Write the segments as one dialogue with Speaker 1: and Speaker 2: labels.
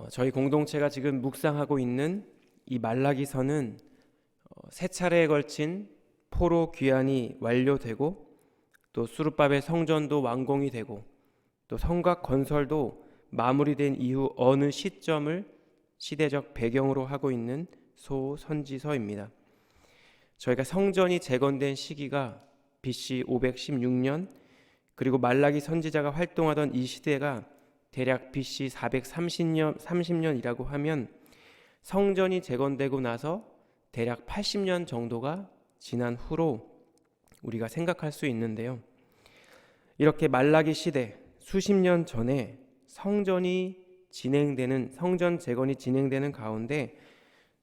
Speaker 1: 저희 공동체가 지금 묵상하고 있는 이 말라기서는 세 차례에 걸친 포로 귀환이 완료되고 또 수르밥의 성전도 완공이 되고 또 성곽 건설도 마무리된 이후 어느 시점을 시대적 배경으로 하고 있는 소선지서입니다. 저희가 성전이 재건된 시기가 BC 516년, 그리고 말라기 선지자가 활동하던 이 시대가 대략 BC 430년이라고 하면 성전이 재건되고 나서 대략 80년 정도가 지난 후로 우리가 생각할 수 있는데요. 이렇게 말라기 시대 수십 년 전에 성전 재건이 진행되는 가운데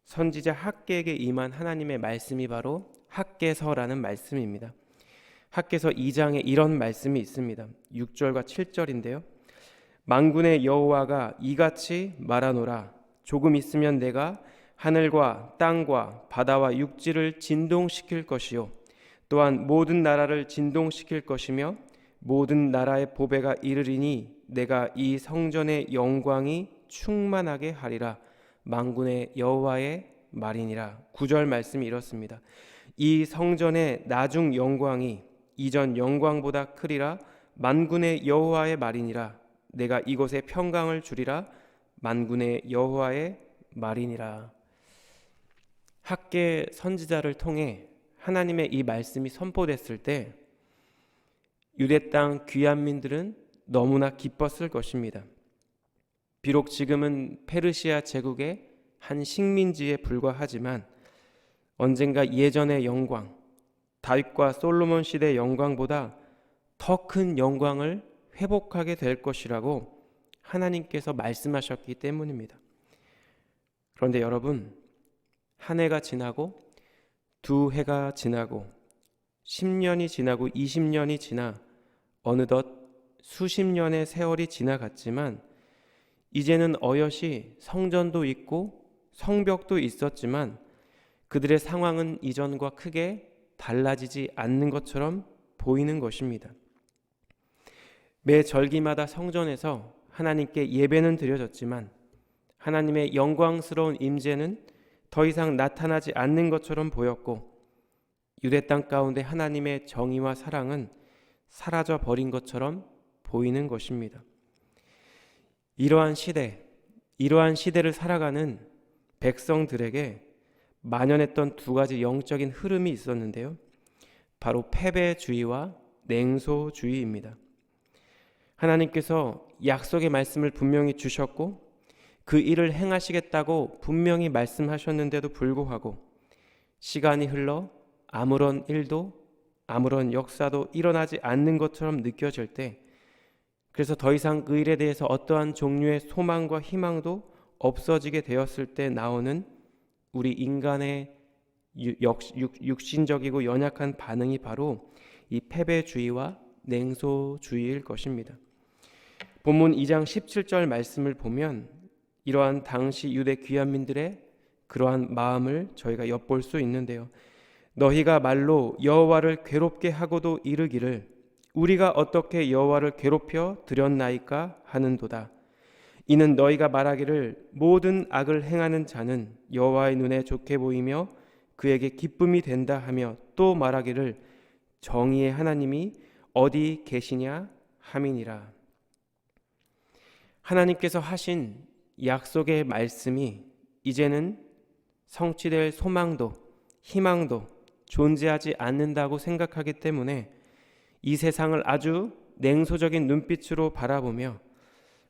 Speaker 1: 선지자 학개에게 임한 하나님의 말씀이 바로 학개서라는 말씀입니다. 학개서 2장에 이런 말씀이 있습니다. 6절과 7절인데요. 만군의 여호와가 이같이 말하노라. 조금 있으면 내가 하늘과 땅과 바다와 육지를 진동시킬 것이요 또한 모든 나라를 진동시킬 것이며 모든 나라의 보배가 이르리니 내가 이 성전의 영광이 충만하게 하리라. 만군의 여호와의 말이니라. 9절 말씀이 이렇습니다. 이 성전의 나중 영광이 이전 영광보다 크리라. 만군의 여호와의 말이니라. 내가 이곳에 평강을 주리라. 만군의 여호와의 말이니라. 학개 선지자를 통해 하나님의 이 말씀이 선포됐을 때 유대 땅 귀환민들은 너무나 기뻤을 것입니다. 비록 지금은 페르시아 제국의 한 식민지에 불과하지만 언젠가 예전의 영광, 다윗과 솔로몬 시대의 영광보다 더 큰 영광을 회복하게 될 것이라고 하나님께서 말씀하셨기 때문입니다. 그런데 여러분, 한 해가 지나고 두 해가 지나고 10년이 지나고 20년이 지나 어느덧 수십 년의 세월이 지나갔지만 이제는 어여시 성전도 있고 성벽도 있었지만 그들의 상황은 이전과 크게 달라지지 않는 것처럼 보이는 것입니다. 매 절기마다 성전에서 하나님께 예배는 드려졌지만 하나님의 영광스러운 임재는 더 이상 나타나지 않는 것처럼 보였고 유대 땅 가운데 하나님의 정의와 사랑은 사라져 버린 것처럼 보이는 것입니다. 이러한 시대를 살아가는 백성들에게 만연했던 두 가지 영적인 흐름이 있었는데요. 바로 패배주의와 냉소주의입니다. 하나님께서 약속의 말씀을 분명히 주셨고 그 일을 행하시겠다고 분명히 말씀하셨는데도 불구하고 시간이 흘러 아무런 일도 아무런 역사도 일어나지 않는 것처럼 느껴질 때, 그래서 더 이상 그 일에 대해서 어떠한 종류의 소망과 희망도 없어지게 되었을 때 나오는 우리 인간의 육신적이고 연약한 반응이 바로 이 패배주의와 냉소주의일 것입니다. 본문 2장 17절 말씀을 보면 이러한 당시 유대 귀환민들의 그러한 마음을 저희가 엿볼 수 있는데요. 너희가 말로 여호와를 괴롭게 하고도 이르기를 우리가 어떻게 여호와를 괴롭혀 드렸나이까 하는도다. 이는 너희가 말하기를 모든 악을 행하는 자는 여호와의 눈에 좋게 보이며 그에게 기쁨이 된다 하며 또 말하기를 정의의 하나님이 어디 계시냐 함이니라. 하나님께서 하신 약속의 말씀이 이제는 성취될 소망도 희망도 존재하지 않는다고 생각하기 때문에 이 세상을 아주 냉소적인 눈빛으로 바라보며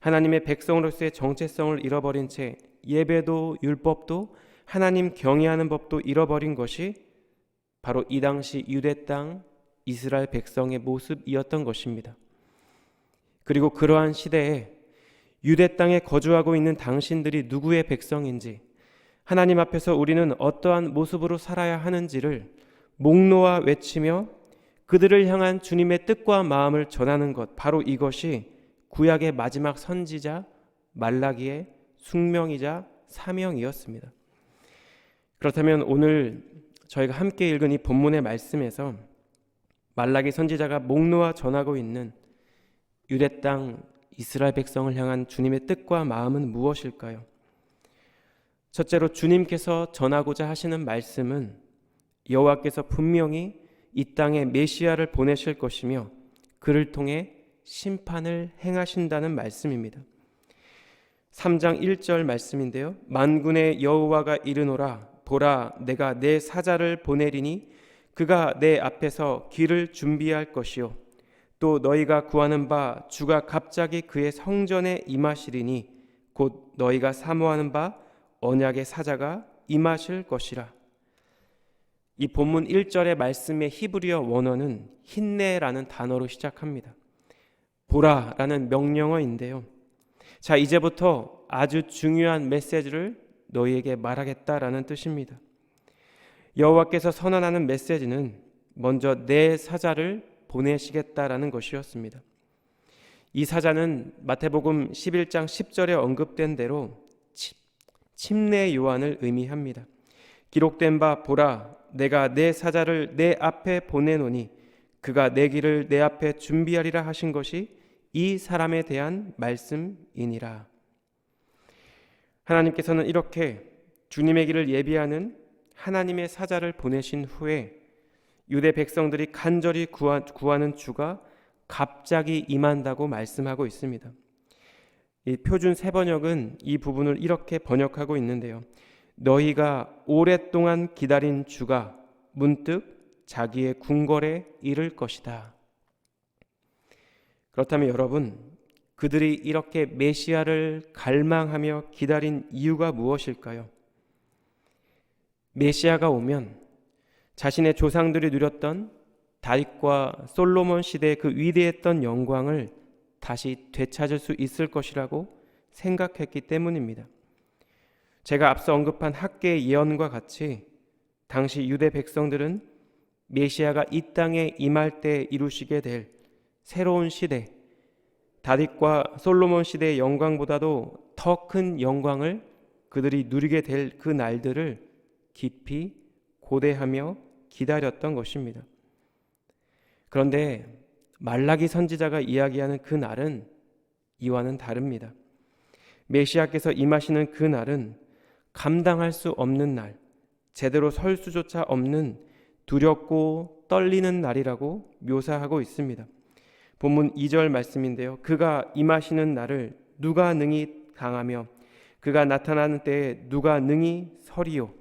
Speaker 1: 하나님의 백성으로서의 정체성을 잃어버린 채 예배도 율법도 하나님 경외하는 법도 잃어버린 것이 바로 이 당시 유대 땅 이스라엘 백성의 모습이었던 것입니다. 그리고 그러한 시대에 유대 땅에 거주하고 있는 당신들이 누구의 백성인지, 하나님 앞에서 우리는 어떠한 모습으로 살아야 하는지를 목놓아 외치며 그들을 향한 주님의 뜻과 마음을 전하는 것, 바로 이것이 구약의 마지막 선지자 말라기의 숙명이자 사명이었습니다. 그렇다면 오늘 저희가 함께 읽은 이 본문의 말씀에서 말라기 선지자가 목놓아 전하고 있는 유대 땅 이스라엘 백성을 향한 주님의 뜻과 마음은 무엇일까요? 첫째로 주님께서 전하고자 하시는 말씀은 여호와께서 분명히 이 땅에 메시아를 보내실 것이며 그를 통해 심판을 행하신다는 말씀입니다. 3장 1절 말씀인데요. 만군의 여호와가 이르노라 보라 내가 내 사자를 보내리니 그가 내 앞에서 길을 준비할 것이요 또 너희가 구하는 바 주가 갑자기 그의 성전에 임하시리니 곧 너희가 사모하는 바 언약의 사자가 임하실 것이라. 이 본문 1절의 말씀의 히브리어 원어는 힌네라는 단어로 시작합니다. 보라라는 명령어인데요. 자, 이제부터 아주 중요한 메시지를 너희에게 말하겠다라는 뜻입니다. 여호와께서 선언하는 메시지는 먼저 내 사자를 보내시겠다라는 것이었습니다. 이 사자는 마태복음 11장 10절에 언급된 대로 침례 요한을 의미합니다. 기록된 바 보라 내가 내 사자를 내 앞에 보내노니 그가 내 길을 내 앞에 준비하리라 하신 것이 이 사람에 대한 말씀이니라. 하나님께서는 이렇게 주님의 길을 예비하는 하나님의 사자를 보내신 후에 유대 백성들이 간절히 구하는 주가 갑자기 임한다고 말씀하고 있습니다. 이 표준 세번역은 이 부분을 이렇게 번역하고 있는데요. 너희가 오랫동안 기다린 주가 문득 자기의 궁궐에 이를 것이다. 그렇다면 여러분, 그들이 이렇게 메시아를 갈망하며 기다린 이유가 무엇일까요? 메시아가 오면 자신의 조상들이 누렸던 다윗과 솔로몬 시대의 그 위대했던 영광을 다시 되찾을 수 있을 것이라고 생각했기 때문입니다. 제가 앞서 언급한 학개의 예언과 같이 당시 유대 백성들은 메시아가 이 땅에 임할 때 이루시게 될 새로운 시대, 다윗과 솔로몬 시대의 영광보다도 더 큰 영광을 그들이 누리게 될 그 날들을 깊이 고대하며 기다렸던 것입니다. 그런데 말라기 선지자가 이야기하는 그 날은 이와는 다릅니다. 메시아께서 임하시는 그 날은 감당할 수 없는 날, 제대로 설 수조차 없는 두렵고 떨리는 날이라고 묘사하고 있습니다. 본문 2절 말씀인데요. 그가 임하시는 날을 누가 능히 당하며 그가 나타나는 때에 누가 능히 서리요.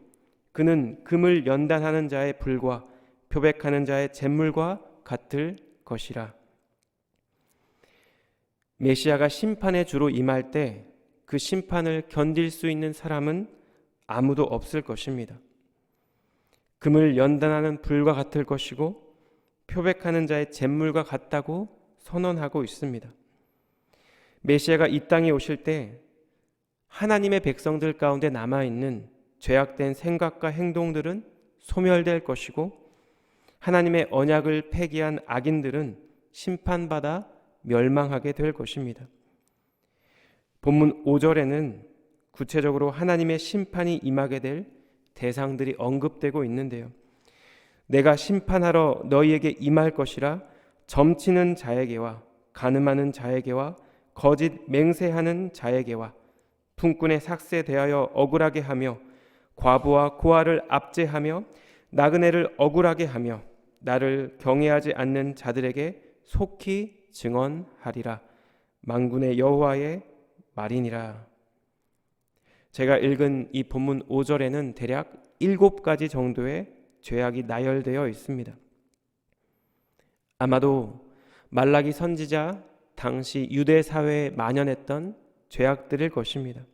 Speaker 1: 그는 금을 연단하는 자의 불과 표백하는 자의 잿물과 같을 것이라. 메시아가 심판의 주로 임할 때 그 심판을 견딜 수 있는 사람은 아무도 없을 것입니다. 금을 연단하는 불과 같을 것이고 표백하는 자의 잿물과 같다고 선언하고 있습니다. 메시아가 이 땅에 오실 때 하나님의 백성들 가운데 남아있는 죄악된 생각과 행동들은 소멸될 것이고 하나님의 언약을 폐기한 악인들은 심판받아 멸망하게 될 것입니다. 본문 5절에는 구체적으로 하나님의 심판이 임하게 될 대상들이 언급되고 있는데요. 내가 심판하러 너희에게 임할 것이라 점치는 자에게와 간음하는 자에게와 거짓 맹세하는 자에게와 품꾼의 삭스에 대하여 억울하게 하며 과부와 고아를 압제하며 나그네를 억울하게 하며 나를 경외하지 않는 자들에게 속히 증언하리라. 만군의 여호와의 말이니라. 제가 읽은 이 본문 5절에는 대략 7가지 정도의 죄악이 나열되어 있습니다. 아마도 말라기 선지자 당시 유대 사회에 만연했던 죄악들일 것입니다.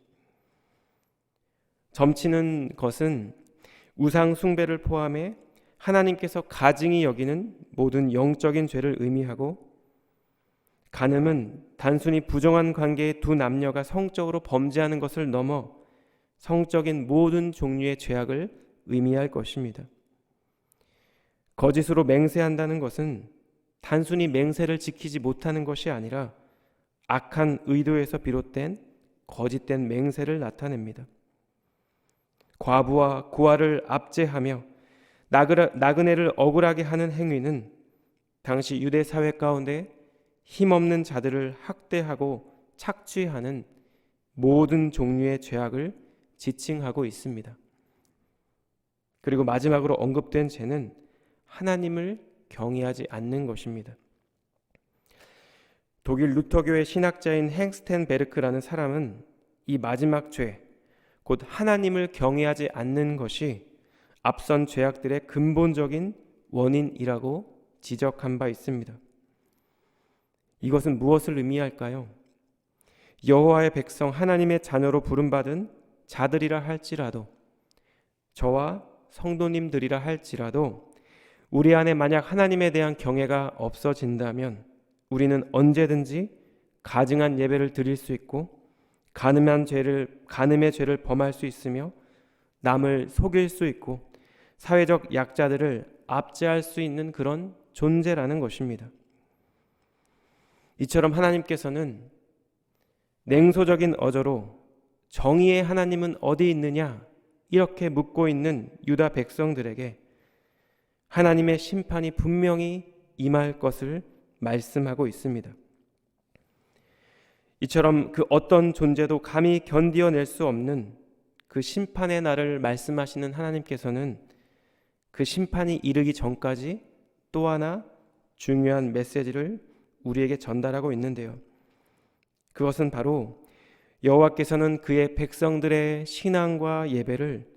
Speaker 1: 점치는 것은 우상 숭배를 포함해 하나님께서 가증히 여기는 모든 영적인 죄를 의미하고, 간음은 단순히 부정한 관계의 두 남녀가 성적으로 범죄하는 것을 넘어 성적인 모든 종류의 죄악을 의미할 것입니다. 거짓으로 맹세한다는 것은 단순히 맹세를 지키지 못하는 것이 아니라 악한 의도에서 비롯된 거짓된 맹세를 나타냅니다. 과부와 고아를 압제하며 나그네를 억울하게 하는 행위는 당시 유대 사회 가운데 힘없는 자들을 학대하고 착취하는 모든 종류의 죄악을 지칭하고 있습니다. 그리고 마지막으로 언급된 죄는 하나님을 경외하지 않는 것입니다. 독일 루터교의 신학자인 행스텐베르크라는 사람은 이 마지막 죄, 곧 하나님을 경외하지 않는 것이 앞선 죄악들의 근본적인 원인이라고 지적한 바 있습니다. 이것은 무엇을 의미할까요? 여호와의 백성 하나님의 자녀로 부름받은 자들이라 할지라도, 저와 성도님들이라 할지라도 우리 안에 만약 하나님에 대한 경외가 없어진다면 우리는 언제든지 가증한 예배를 드릴 수 있고 간음의 죄를 범할 수 있으며 남을 속일 수 있고 사회적 약자들을 압제할 수 있는 그런 존재라는 것입니다. 이처럼 하나님께서는 냉소적인 어조로 정의의 하나님은 어디 있느냐 이렇게 묻고 있는 유다 백성들에게 하나님의 심판이 분명히 임할 것을 말씀하고 있습니다. 이처럼 그 어떤 존재도 감히 견디어낼 수 없는 그 심판의 날을 말씀하시는 하나님께서는 그 심판이 이르기 전까지 또 하나 중요한 메시지를 우리에게 전달하고 있는데요. 그것은 바로 여호와께서는 그의 백성들의 신앙과 예배를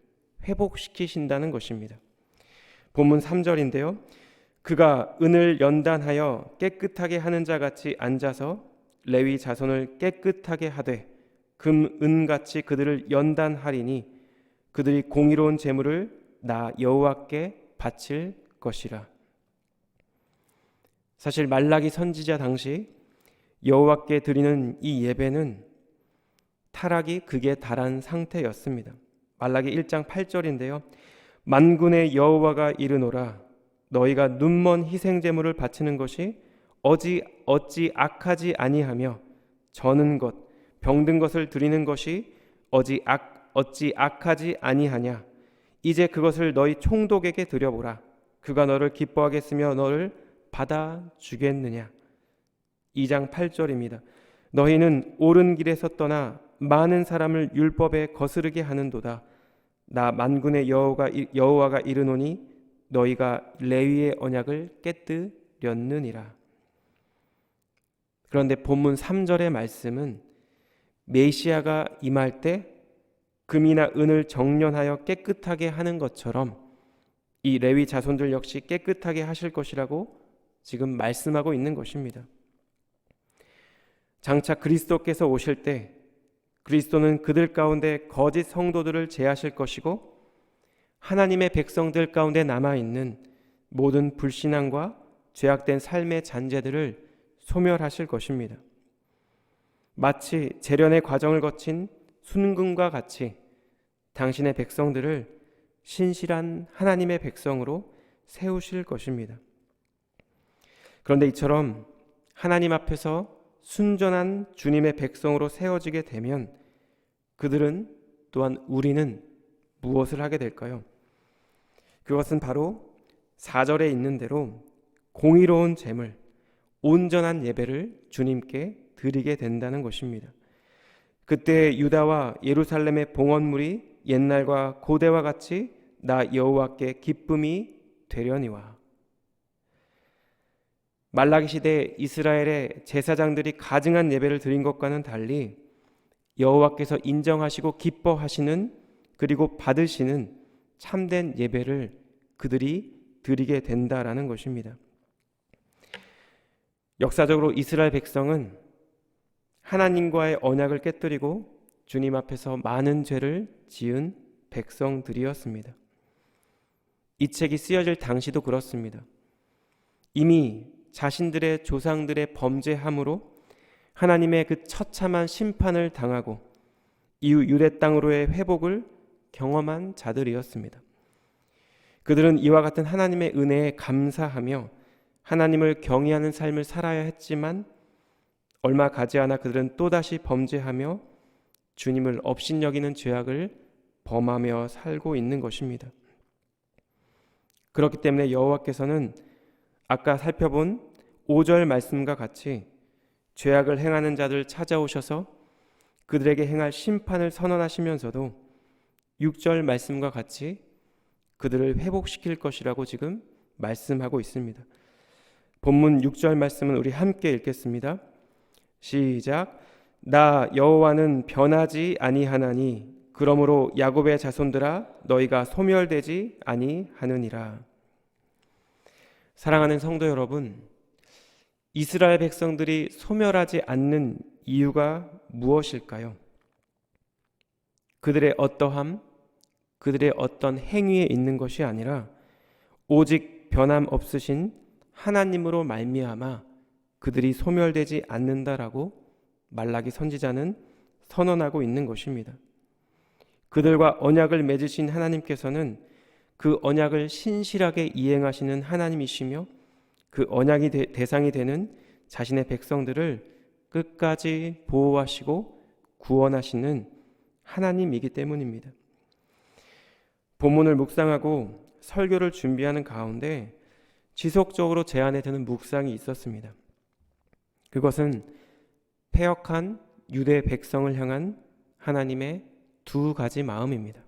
Speaker 1: 회복시키신다는 것입니다. 본문 3절인데요. 그가 은을 연단하여 깨끗하게 하는 자 같이 앉아서 레위 자손을 깨끗하게 하되 금, 은같이 그들을 연단하리니 그들이 공의로운 제물을 나 여호와께 바칠 것이라. 사실 말라기 선지자 당시 여호와께 드리는 이 예배는 타락이 극에 달한 상태였습니다. 말라기 1장 8절인데요. 만군의 여호와가 이르노라 너희가 눈먼 희생제물을 바치는 것이 어찌 악하지 아니하며 저는 것 병든 것을 드리는 것이 어찌 악하지 아니하냐. 이제 그것을 너희 총독에게 드려보라. 그가 너를 기뻐하겠으며 너를 받아주겠느냐. 2장 8절입니다. 너희는 옳은 길에서 떠나 많은 사람을 율법에 거스르게 하는도다. 나 만군의 여호와가 이르노니 너희가 레위의 언약을 깨뜨렸느니라. 그런데 본문 3절의 말씀은 메시아가 임할 때 금이나 은을 정련하여 깨끗하게 하는 것처럼 이 레위 자손들 역시 깨끗하게 하실 것이라고 지금 말씀하고 있는 것입니다. 장차 그리스도께서 오실 때 그리스도는 그들 가운데 거짓 성도들을 제하실 것이고 하나님의 백성들 가운데 남아있는 모든 불신앙과 죄악된 삶의 잔재들을 소멸하실 것입니다. 마치 재련의 과정을 거친 순금과 같이 당신의 백성들을 신실한 하나님의 백성으로 세우실 것입니다. 그런데 이처럼 하나님 앞에서 순전한 주님의 백성으로 세워지게 되면 그들은 또한 우리는 무엇을 하게 될까요? 그것은 바로 4절에 있는 대로 공의로운 제물, 온전한 예배를 주님께 드리게 된다는 것입니다. 그때 유다와 예루살렘의 봉헌물이 옛날과 고대와 같이 나 여호와께 기쁨이 되려니와. 말라기 시대 이스라엘의 제사장들이 가증한 예배를 드린 것과는 달리 여호와께서 인정하시고 기뻐하시는 그리고 받으시는 참된 예배를 그들이 드리게 된다라는 것입니다. 역사적으로 이스라엘 백성은 하나님과의 언약을 깨뜨리고 주님 앞에서 많은 죄를 지은 백성들이었습니다. 이 책이 쓰여질 당시도 그렇습니다. 이미 자신들의 조상들의 범죄함으로 하나님의 그 처참한 심판을 당하고 이후 유대 땅으로의 회복을 경험한 자들이었습니다. 그들은 이와 같은 하나님의 은혜에 감사하며 하나님을 경외하는 삶을 살아야 했지만 얼마 가지 않아 그들은 또다시 범죄하며 주님을 업신여기는 죄악을 범하며 살고 있는 것입니다. 그렇기 때문에 여호와께서는 아까 살펴본 5절 말씀과 같이 죄악을 행하는 자들 찾아오셔서 그들에게 행할 심판을 선언하시면서도 6절 말씀과 같이 그들을 회복시킬 것이라고 지금 말씀하고 있습니다. 본문 6절 말씀은 우리 함께 읽겠습니다. 시작. 나 여호와는 변하지 아니하나니 그러므로 야곱의 자손들아 너희가 소멸되지 아니하느니라. 사랑하는 성도 여러분, 이스라엘 백성들이 소멸하지 않는 이유가 무엇일까요? 그들의 어떠함, 그들의 어떤 행위에 있는 것이 아니라 오직 변함없으신 하나님으로 말미암아 그들이 소멸되지 않는다라고 말라기 선지자는 선언하고 있는 것입니다. 그들과 언약을 맺으신 하나님께서는 그 언약을 신실하게 이행하시는 하나님이시며 그 언약이 대상이 되는 자신의 백성들을 끝까지 보호하시고 구원하시는 하나님이기 때문입니다. 본문을 묵상하고 설교를 준비하는 가운데 지속적으로 제 안에 드는 묵상이 있었습니다. 그것은 패역한 유대 백성을 향한 하나님의 두 가지 마음입니다.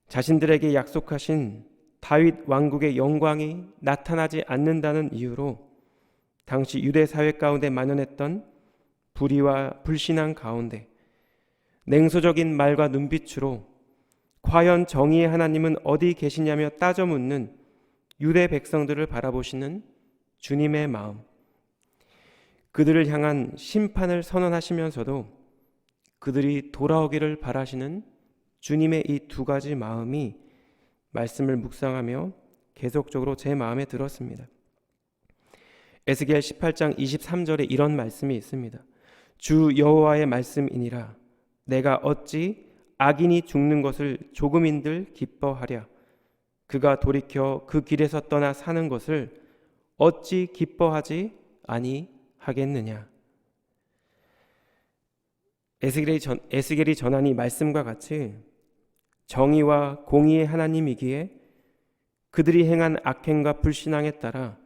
Speaker 1: 자신들에게 약속하신 다윗 왕국의 영광이 나타나지 않는다는 이유로 당시 유대 사회 가운데 만연했던 불의와 불신앙 가운데 냉소적인 말과 눈빛으로 과연 정의의 하나님은 어디 계시냐며 따져 묻는 유대 백성들을 바라보시는 주님의 마음, 그들을 향한 심판을 선언하시면서도 그들이 돌아오기를 바라시는 주님의 이 두 가지 마음이 말씀을 묵상하며 계속적으로 제 마음에 들었습니다. 에스겔 18장 23절에 이런 말씀이 있습니다. 주 여호와의 말씀이니라. 내가 어찌 악인이 죽는 것을 조금인들 기뻐하랴. 그가 돌이켜 그 길에서 떠나 사는 것을 어찌 기뻐하지 아니하겠느냐. 에스겔이 전한 이 말씀과 같이 정의와 공의의 하나님이기에 그들이 행한 악행과 불신앙에 따라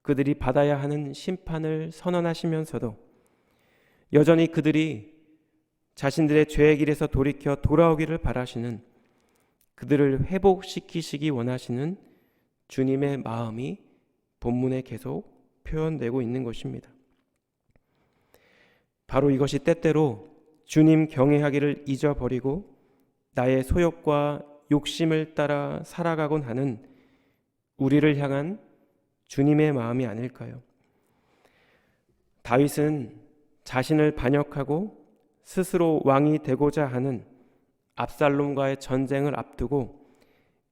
Speaker 1: 그들이 받아야 하는 심판을 선언하시면서도 여전히 그들이 자신들의 죄의 길에서 돌이켜 돌아오기를 바라시는, 그들을 회복시키시기 원하시는 주님의 마음이 본문에 계속 표현되고 있는 것입니다. 바로 이것이 때때로 주님 경외하기를 잊어버리고 나의 소욕과 욕심을 따라 살아가곤 하는 우리를 향한 주님의 마음이 아닐까요? 다윗은 자신을 반역하고 스스로 왕이 되고자 하는 압살롬과의 전쟁을 앞두고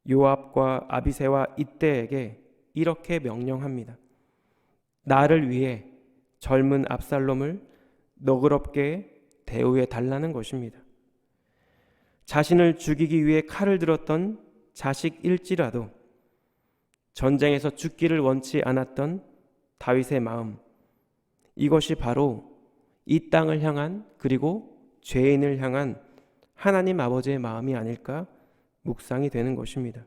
Speaker 1: 요압과 아비새와 이때에게 이렇게 명령합니다. 나를 위해 젊은 압살롬을 너그럽게 대우해 달라는 것입니다. 자신을 죽이기 위해 칼을 들었던 자식일지라도 전쟁에서 죽기를 원치 않았던 다윗의 마음, 이것이 바로 이 땅을 향한, 그리고 죄인을 향한 하나님 아버지의 마음이 아닐까 묵상이 되는 것입니다.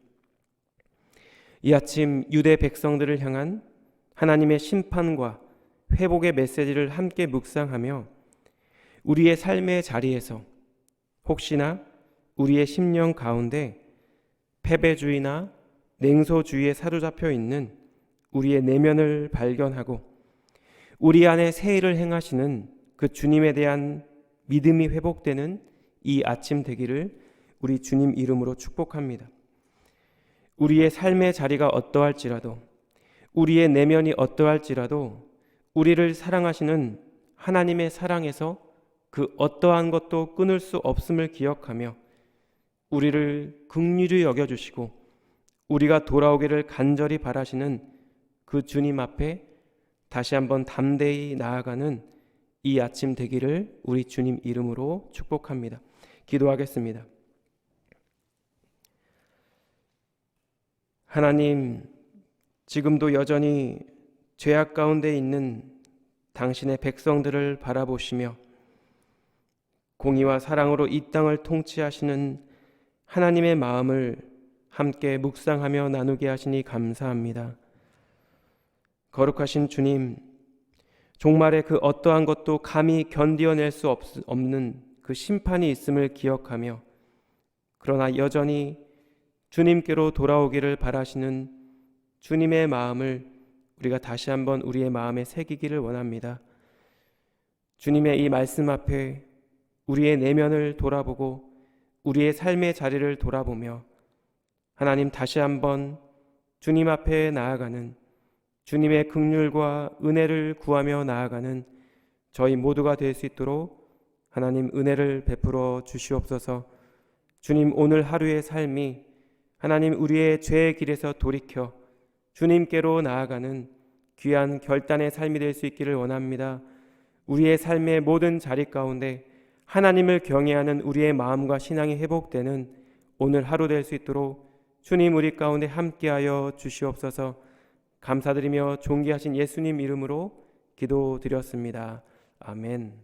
Speaker 1: 이 아침 유대 백성들을 향한 하나님의 심판과 회복의 메시지를 함께 묵상하며 우리의 삶의 자리에서 혹시나 우리의 심령 가운데 패배주의나 냉소주의에 사로잡혀 있는 우리의 내면을 발견하고 우리 안에 새 일을 행하시는 그 주님에 대한 믿음이 회복되는 이 아침 되기를 우리 주님 이름으로 축복합니다. 우리의 삶의 자리가 어떠할지라도, 우리의 내면이 어떠할지라도 우리를 사랑하시는 하나님의 사랑에서 그 어떠한 것도 끊을 수 없음을 기억하며 우리를 긍휼히 여겨주시고 우리가 돌아오기를 간절히 바라시는 그 주님 앞에 다시 한번 담대히 나아가는 이 아침 되기를 우리 주님 이름으로 축복합니다. 기도하겠습니다. 하나님, 지금도 여전히 죄악 가운데 있는 당신의 백성들을 바라보시며 공의와 사랑으로 이 땅을 통치하시는 하나님의 마음을 함께 묵상하며 나누게 하시니 감사합니다. 거룩하신 주님, 종말의 그 어떠한 것도 감히 견디어낼 수 없는 그 심판이 있음을 기억하며, 그러나 여전히 주님께로 돌아오기를 바라시는 주님의 마음을 우리가 다시 한번 우리의 마음에 새기기를 원합니다. 주님의 이 말씀 앞에 우리의 내면을 돌아보고 우리의 삶의 자리를 돌아보며 하나님 다시 한번 주님 앞에 나아가는, 주님의 긍휼과 은혜를 구하며 나아가는 저희 모두가 될 수 있도록 하나님 은혜를 베풀어 주시옵소서. 주님, 오늘 하루의 삶이 하나님 우리의 죄의 길에서 돌이켜 주님께로 나아가는 귀한 결단의 삶이 될 수 있기를 원합니다. 우리의 삶의 모든 자리 가운데 하나님을 경외하는 우리의 마음과 신앙이 회복되는 오늘 하루 될 수 있도록 주님 우리 가운데 함께하여 주시옵소서. 감사드리며 존귀하신 예수님 이름으로 기도드렸습니다. 아멘.